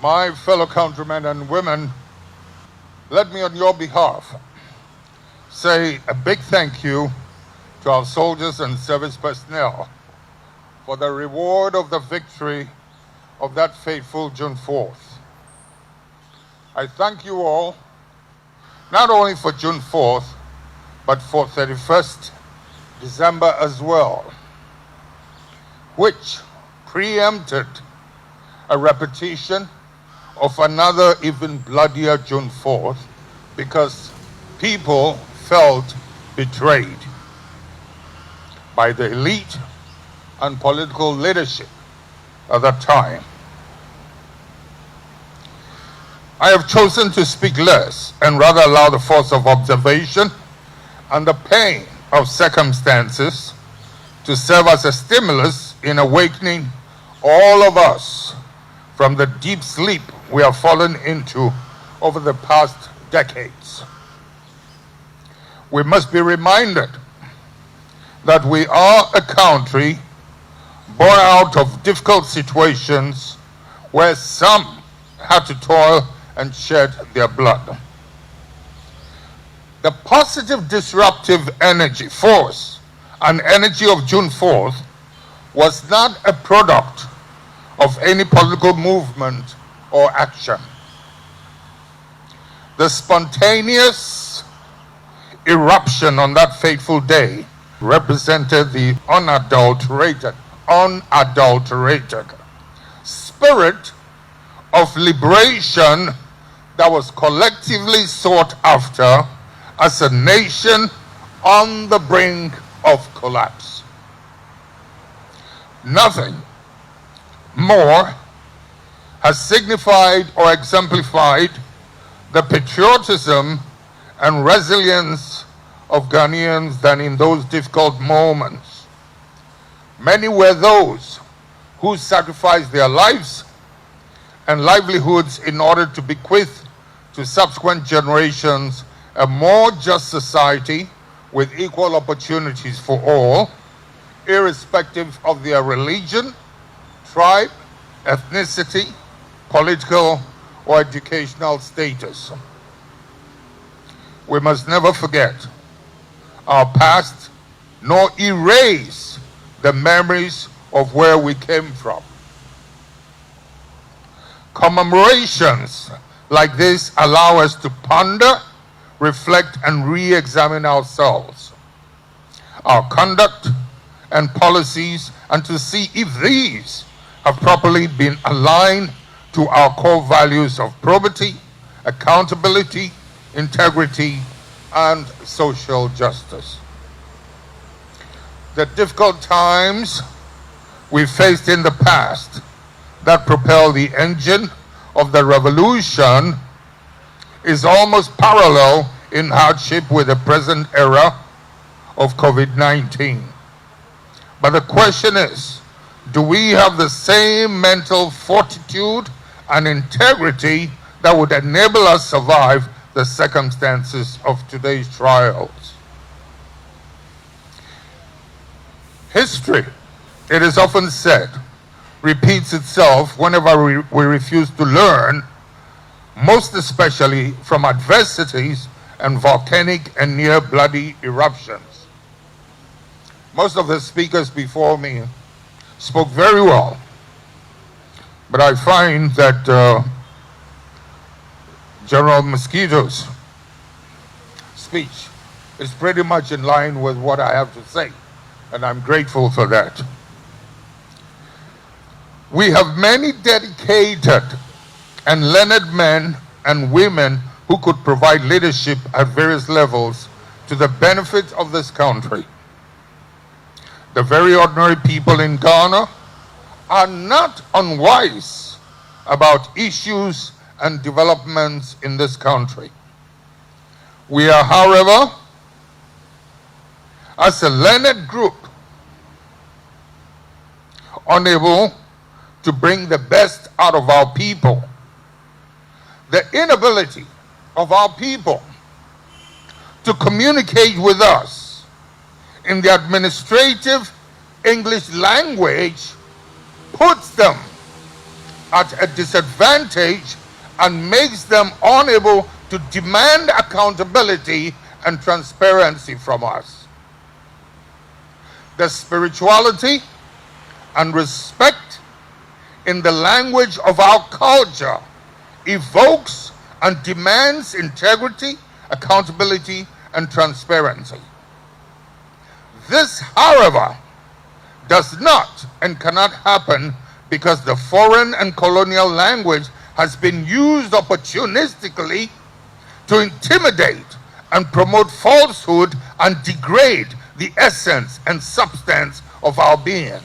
My fellow countrymen and women, let me on your behalf say a big thank you to our soldiers and service personnel for the reward of the victory of that fateful June 4th. I thank you all, not only for June 4th, but for 31st December as well, which preempted a repetition of another even bloodier June 4th because people felt betrayed by the elite and political leadership at that time. I have chosen to speak less and rather allow the force of observation and the pain of circumstances to serve as a stimulus in awakening all of us from the deep sleep we have fallen into over the past decades. We must be reminded that we are a country born out of difficult situations where some had to toil and shed their blood. The positive disruptive energy, force, and energy of June 4th was not a product of any political movement or action. The spontaneous eruption on that fateful day represented the unadulterated spirit of liberation that was collectively sought after as a nation on the brink of collapse. Nothing more has signified or exemplified the patriotism and resilience of Ghanaians than in those difficult moments. Many were those who sacrificed their lives and livelihoods in order to bequeath to subsequent generations a more just society with equal opportunities for all, irrespective of their religion, tribe, ethnicity, political, or educational status. We must never forget our past, nor erase the memories of where we came from. Commemorations like this allow us to ponder, reflect, and re-examine ourselves, our conduct and policies, and to see if these have properly been aligned to our core values of probity, accountability, integrity, and social justice. The difficult times we faced in the past that propelled the engine of the revolution is almost parallel in hardship with the present era of COVID-19. But the question is, do we have the same mental fortitude and integrity that would enable us to survive the circumstances of today's trials? History, it is often said, repeats itself whenever we refuse to learn, most especially from adversities and volcanic and near bloody eruptions. Most of the speakers before me spoke very well, but I find that General Mosquito's speech is pretty much in line with what I have to say, and I'm grateful for that. We have many dedicated and learned men and women who could provide leadership at various levels to the benefit of this country. The very ordinary people in Ghana are not unwise about issues and developments in this country. We are, however, as a learned group, unable to bring the best out of our people. The inability of our people to communicate with us in the administrative English language puts them at a disadvantage and makes them unable to demand accountability and transparency from us. The spirituality and respect in the language of our culture evokes and demands integrity, accountability, and transparency. This, however, does not and cannot happen because the foreign and colonial language has been used opportunistically to intimidate and promote falsehood and degrade the essence and substance of our being.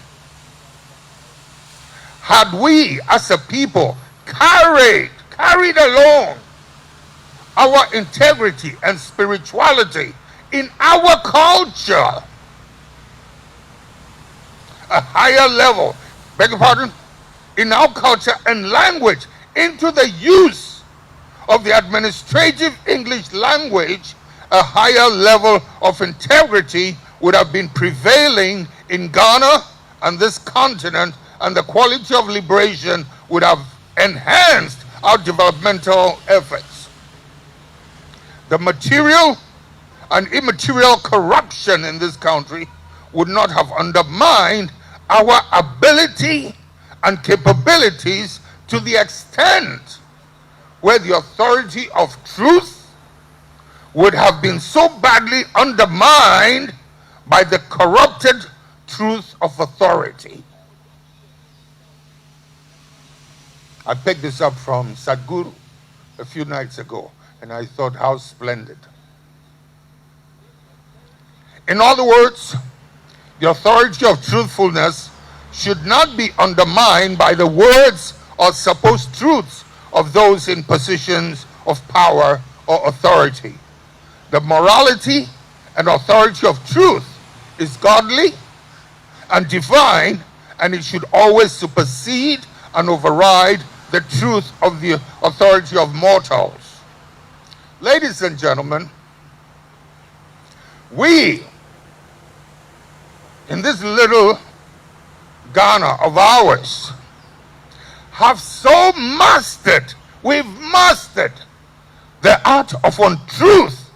Had we as a people carried along our integrity and spirituality in our culture, a higher level, beg your pardon, in our culture and language, into the use of the administrative English language, a higher level of integrity would have been prevailing in Ghana and this continent, and the quality of liberation would have enhanced our developmental efforts. The material and immaterial corruption in this country would not have undermined our ability and capabilities to the extent where the authority of truth would have been so badly undermined by the corrupted truth of authority. I picked this up from Sadhguru a few nights ago, and I thought, how splendid. In other words, the authority of truthfulness should not be undermined by the words or supposed truths of those in positions of power or authority. The morality and authority of truth is godly and divine, and it should always supersede and override the truth of the authority of mortals. Ladies and gentlemen, we, in this little Ghana of ours, have so we've mastered the art of untruth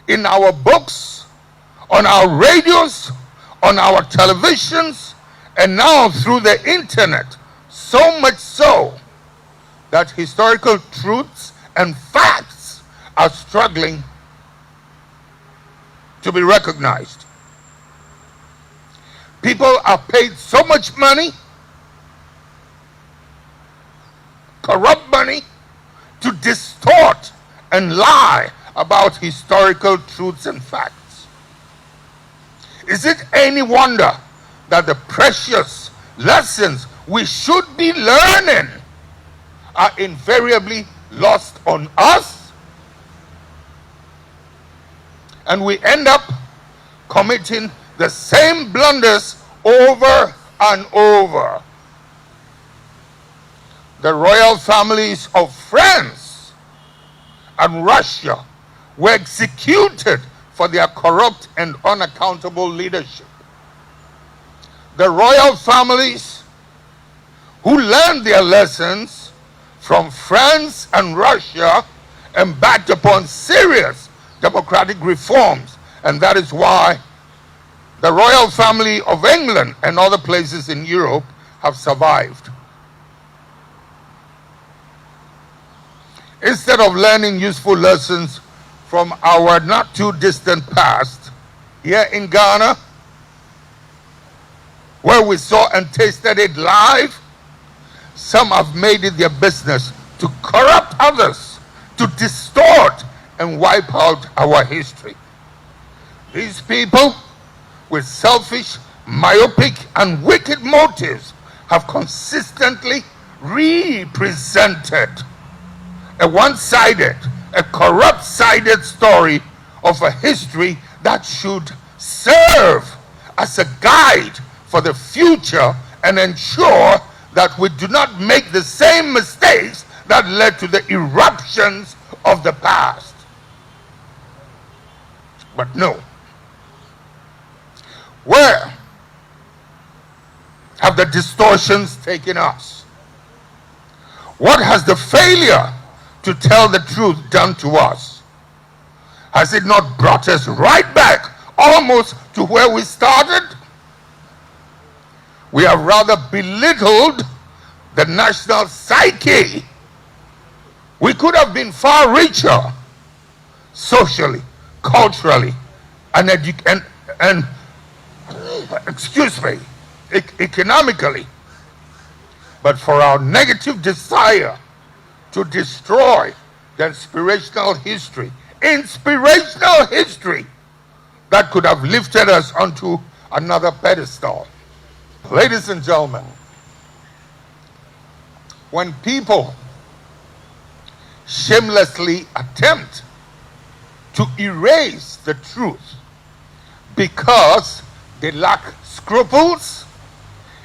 in our books, on our radios, on our televisions, and now through the internet, so much so that historical truths and facts are struggling to be recognized. People are paid so much money, corrupt money, to distort and lie about historical truths and facts. Is it any wonder that the precious lessons we should be learning are invariably lost on us, and we end up committing the same blunders over and over? The royal families of France and Russia were executed for their corrupt and unaccountable leadership. The royal families who learned their lessons from France and Russia embarked upon serious democratic reforms, and that is why the royal family of England and other places in Europe have survived. Instead of learning useful lessons from our not too distant past, here in Ghana, where we saw and tasted it live, some have made it their business to corrupt others, to distort and wipe out our history. These people, with selfish, myopic, and wicked motives, have consistently represented a one-sided, a corrupt-sided story of a history that should serve as a guide for the future and ensure that we do not make the same mistakes that led to the eruptions of the past. But no. Where have the distortions taken us? What has the failure to tell the truth done to us? Has it not brought us right back almost to where we started? We have rather belittled the national psyche. We could have been far richer socially, culturally, and economically, but for our negative desire to destroy the inspirational history that could have lifted us onto another pedestal. Ladies and gentlemen, when people shamelessly attempt to erase the truth because they lack scruples,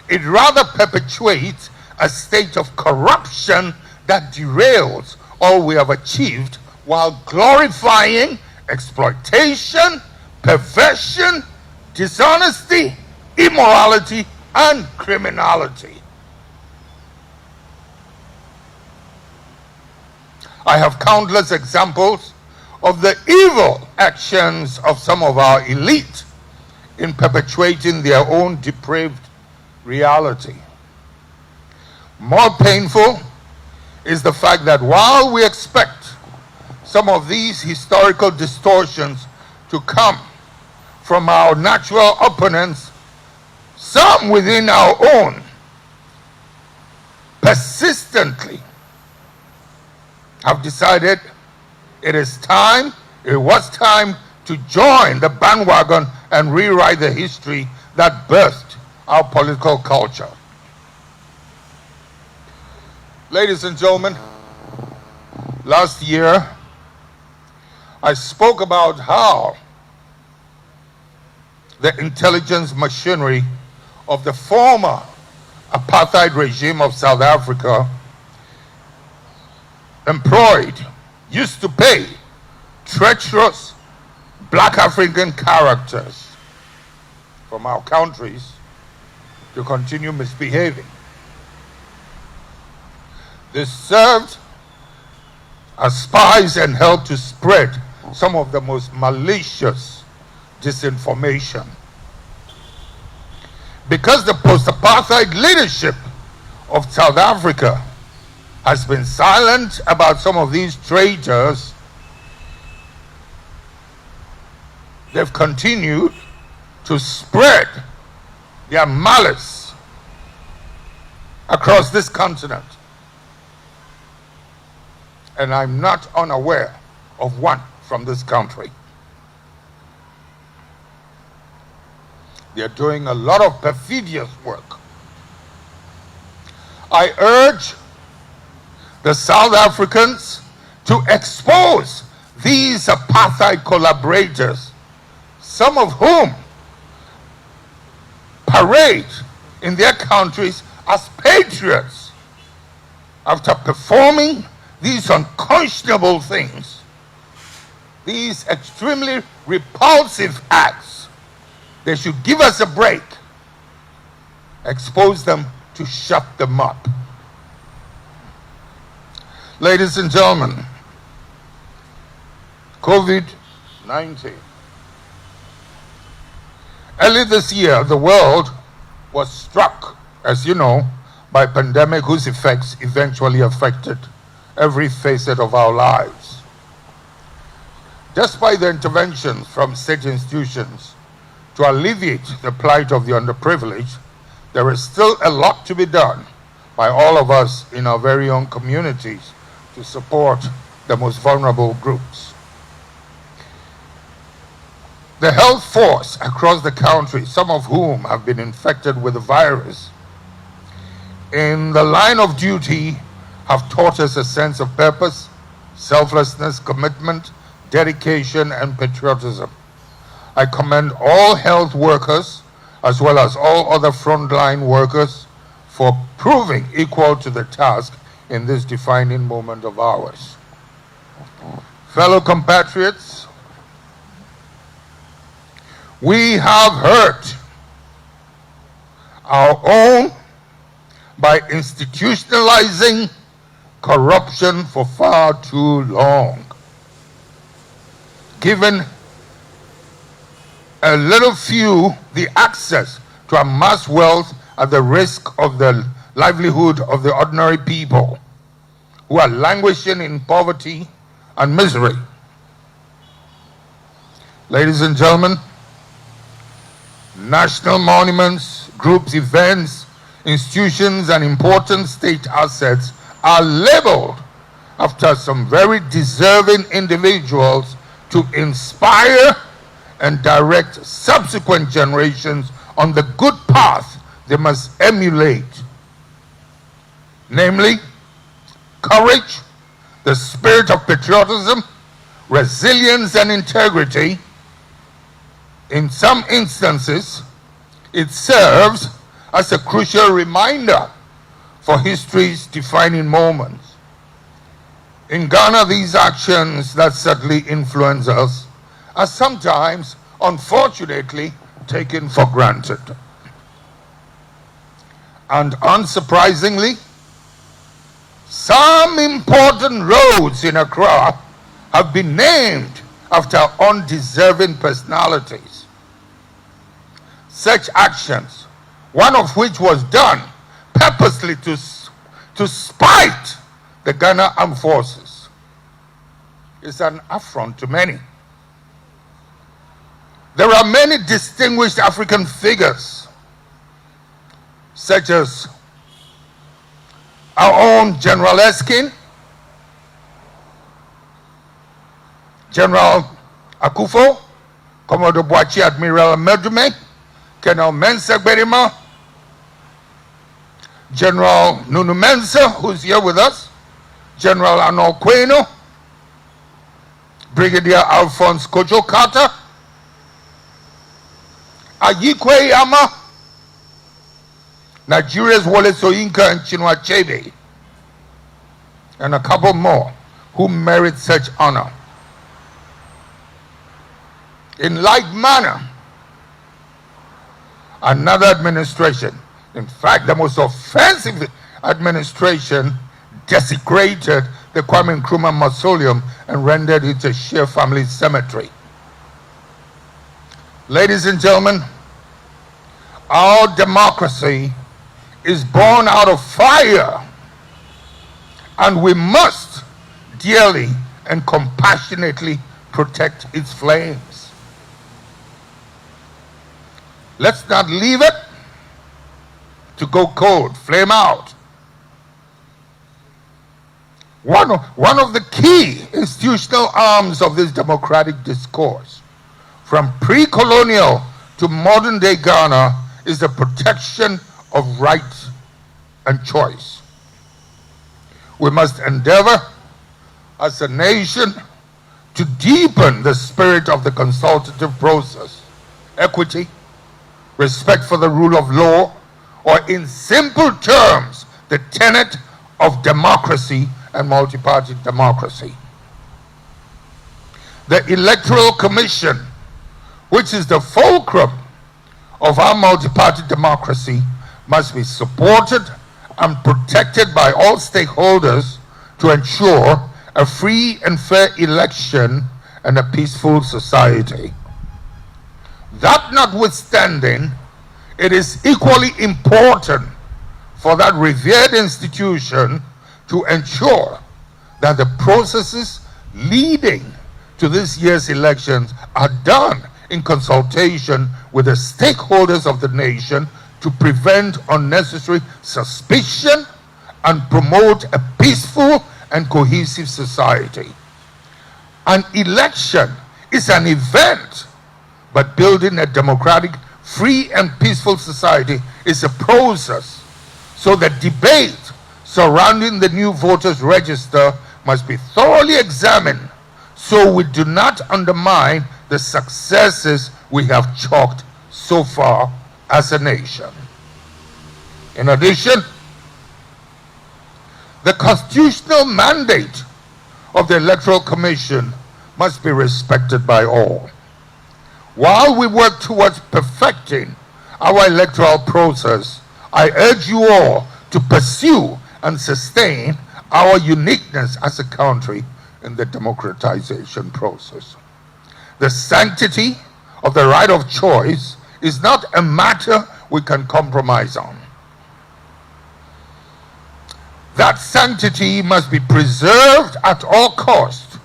it rather perpetuates a state of corruption that derails all we have achieved while glorifying exploitation, perversion, dishonesty, immorality, and criminality. I have countless examples of the evil actions of some of our elite in perpetuating their own depraved reality. More painful is the fact that while we expect some of these historical distortions to come from our natural opponents, some within our own persistently have decided it was time to join the bandwagon and rewrite the history that birthed our political culture. Ladies and gentlemen, last year I spoke about how the intelligence machinery of the former apartheid regime of South Africa used to pay treacherous black African characters from our countries to continue misbehaving. They served as spies and helped to spread some of the most malicious disinformation. Because the post-apartheid leadership of South Africa has been silent about some of these traitors, they've continued to spread their malice across this continent. And I'm not unaware of one from this country. They're doing a lot of perfidious work. I urge the South Africans to expose these apartheid collaborators, some of whom parade in their countries as patriots after performing these unconscionable things, these extremely repulsive acts. They should give us a break, expose them to shut them up. Ladies and gentlemen, COVID-19. Early this year, the world was struck, as you know, by a pandemic whose effects eventually affected every facet of our lives. Despite the interventions from state institutions to alleviate the plight of the underprivileged, there is still a lot to be done by all of us in our very own communities to support the most vulnerable groups. The health force across the country, some of whom have been infected with the virus, in the line of duty have taught us a sense of purpose, selflessness, commitment, dedication, and patriotism. I commend all health workers, as well as all other frontline workers, for proving equal to the task in this defining moment of ours. Fellow compatriots, we have hurt our own by institutionalizing corruption for far too long, giving a little few the access to amass wealth at the risk of the livelihood of the ordinary people who are languishing in poverty and misery. Ladies and gentlemen, national monuments, groups, events, institutions, and important state assets are labeled after some very deserving individuals to inspire and direct subsequent generations on the good path they must emulate, namely courage, the spirit of patriotism, resilience, and integrity. In some instances, it serves as a crucial reminder for history's defining moments. In Ghana, these actions that certainly influence us are sometimes, unfortunately, taken for granted. And unsurprisingly, some important roads in Accra have been named after undeserving personalities. Such actions, one of which was done purposely to spite the Ghana Armed Forces, is an affront to many. There are many distinguished African figures, such as our own General Erskine, General Akufo, Commodore Boachi, Admiral Medume, Colonel Mensah Berima, General Nunu Mensah, who's here with us, General Arnold Queno, Brigadier Alphonse Kojo Carter, Ayikwe Yama, Nigeria's Wole Soyinka and Chinua Achebe, and a couple more who merit such honor. In like manner, another administration, in fact the most offensive administration, desecrated the Kwame Nkrumah mausoleum and rendered it a sheer family cemetery. Ladies and gentlemen, our democracy is born out of fire, and we must dearly and compassionately protect its flames. Let's not leave it to go cold, flame out. One of the key institutional arms of this democratic discourse, from pre-colonial to modern-day Ghana, is the protection of right and choice. We must endeavor as a nation to deepen the spirit of the consultative process, equity, respect for the rule of law, or in simple terms, the tenet of democracy and multi-party democracy. The Electoral Commission, which is the fulcrum of our multi-party democracy, must be supported and protected by all stakeholders to ensure a free and fair election and a peaceful society. That notwithstanding, it is equally important for that revered institution to ensure that the processes leading to this year's elections are done in consultation with the stakeholders of the nation to prevent unnecessary suspicion and promote a peaceful and cohesive society. An election is an event, but building a democratic, free and peaceful society is a process. So the debate surrounding the new voters register must be thoroughly examined so we do not undermine the successes we have chalked so far as a nation. In addition, the constitutional mandate of the Electoral Commission must be respected by all. While we work towards perfecting our electoral process, I urge you all to pursue and sustain our uniqueness as a country in the democratization process. The sanctity of the right of choice is not a matter we can compromise on. That sanctity must be preserved at all costs.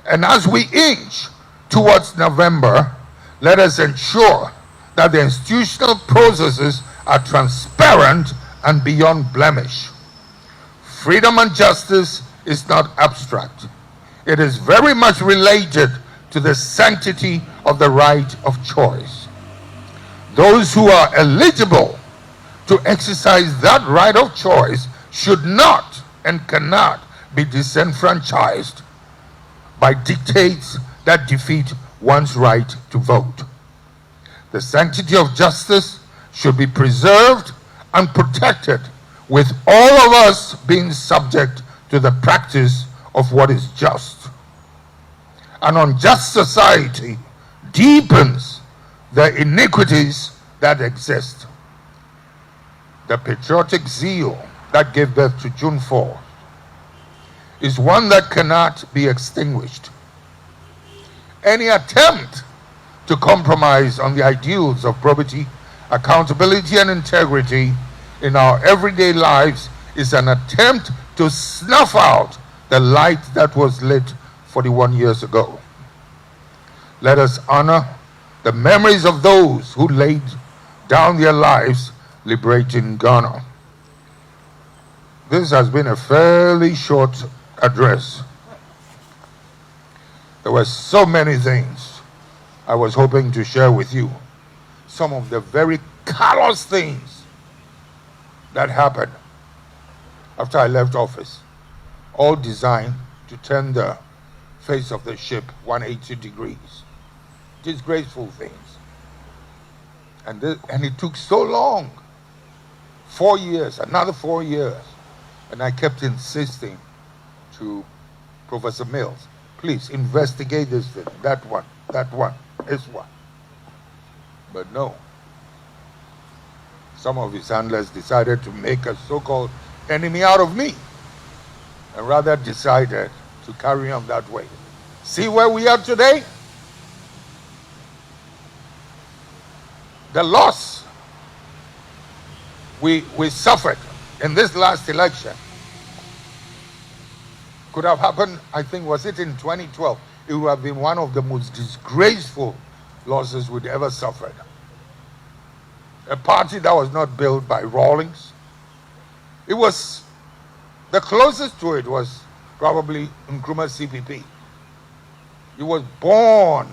And as we inch towards November, let us ensure that the institutional processes are transparent and beyond blemish. Freedom and justice is not abstract. It is very much related to the sanctity of the right of choice. Those who are eligible to exercise that right of choice should not and cannot be disenfranchised by dictates that defeat one's right to vote. The sanctity of justice should be preserved and protected, with all of us being subject to the practice of what is just. An unjust society deepens the iniquities that exist. The patriotic zeal that gave birth to June 4th is one that cannot be extinguished. Any attempt to compromise on the ideals of probity, accountability, and integrity in our everyday lives is an attempt to snuff out the light that was lit 41 years ago. Let us honor the memories of those who laid down their lives liberating Ghana. This has been a fairly short address. There were so many things I was hoping to share with you. Some of the very callous things that happened after I left office, all designed to turn the face of the ship 180 degrees. Disgraceful things. And it took so long. 4 years, another 4 years. And I kept insisting to Professor Mills, please investigate this thing, that one, this one. But no. Some of his handlers decided to make a so-called enemy out of me, and rather decided to carry on that way. See where we are today? The loss we suffered in this last election could have happened, I think, was it in 2012? It would have been one of the most disgraceful losses we'd ever suffered. A party that was not built by Rawlings. It was, the closest to it was probably Nkrumah's n.p.p. It was born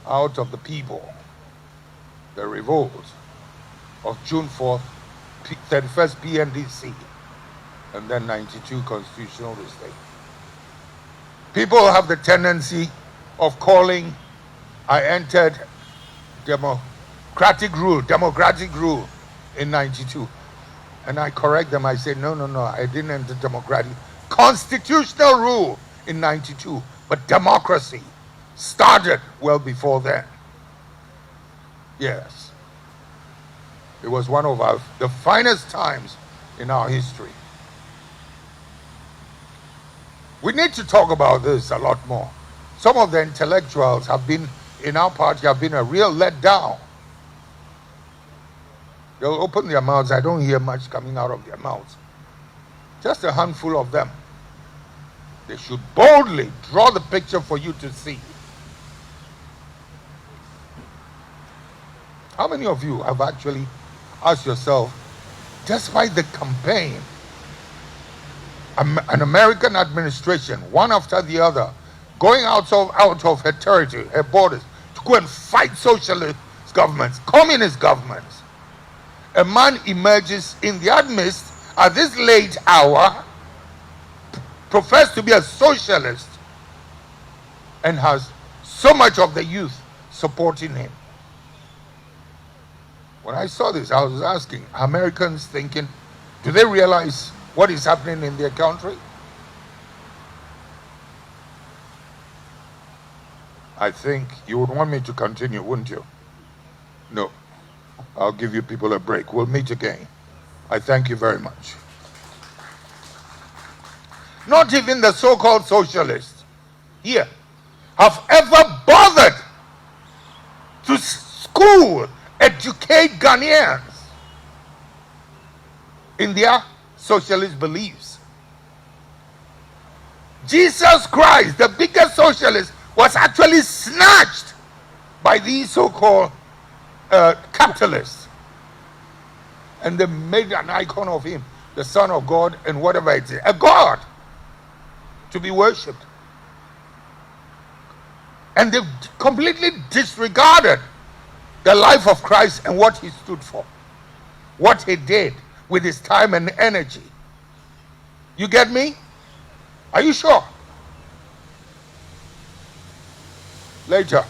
out of the people, the revolt of June 4th, 31st PNDC, and then 92 constitutional estate. People have the tendency of calling, I entered democratic rule in 92. And I correct them, I say, no, I didn't enter democratic. Constitutional rule in 92, but democracy started well before then. Yes. It was one of the finest times in our history. We need to talk about this a lot more. Some of the intellectuals in our party have been a real letdown. They'll open their mouths. I don't hear much coming out of their mouths. Just a handful of them. They should boldly draw the picture for you to see. How many of you have actually asked yourself, despite the campaign, an American administration, one after the other, going out of her territory, her borders, to go and fight socialist governments, communist governments. A man emerges in their midst at this late hour, professed to be a socialist, and has so much of the youth supporting him. When I saw this, I was asking, Americans thinking, do they realize what is happening in their country? I think you would want me to continue, wouldn't you? No. I'll give you people a break. We'll meet again. I thank you very much. not even the so-called socialists here, have ever bothered to school, educate Ghanaians in their socialist beliefs. Jesus Christ, the biggest socialist, was actually snatched by these so-called capitalists. And they made an icon of him, the Son of God, and whatever it is, a God to be worshipped. And they completely disregarded the life of Christ and what he stood for, what he did with his time and energy. You get me? Are you sure? Later.